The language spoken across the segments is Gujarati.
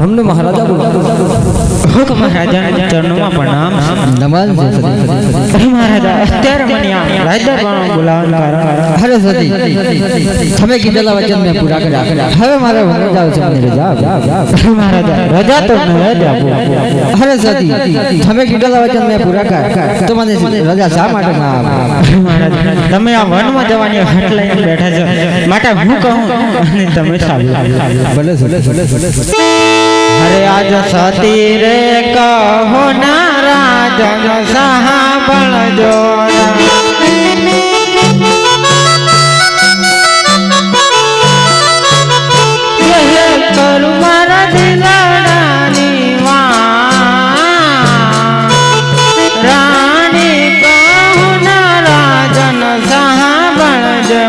हमने महाराजा हुक्म महाराजा चरणों में प्रणाम नमन अरे महाराजा અત્યારે મને રાજા પણ બોલાવવાનું કારણ अरे सती તમે કીધેલા વચન મેં પૂરા કર્યા હવે મારે વન જાવ છે મને રજા महाराजा रजा तो न આપો अरे सती તમે કીધેલા વચન મેં પૂરા કર્યા તો મને રજા શા માટે ના આપો महाराजा તમે આ વનમાં જવાની હટ લઈને બેઠા છો માટે હું કહું અને તમે સાંભળો ભલે ભલે अरे आज सती रे कहो ना राजन साहबल जो करू मारा दिलडानी रानी कहो ना राजन साहबल जो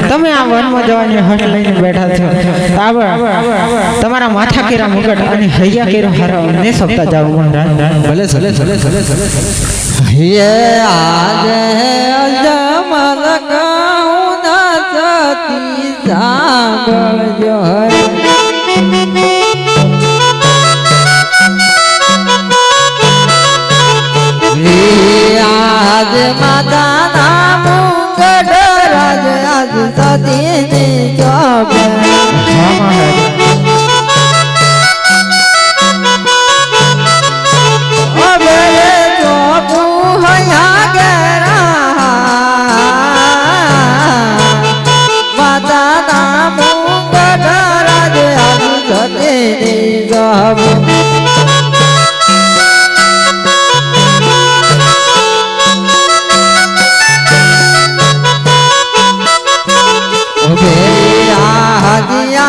તમે આ વનમાં જવાની હટ લઈને બેઠા છો તમારા માથા કેરા મુગટ અને હૈયા કેરો હારો ને સપ્તા જાવ મહારાજ ભલે હે આજે અજમલ કહું ના સતી સાંભળજો આજ માતા નામ રાજ આજ સતી ની જોબ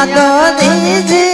तो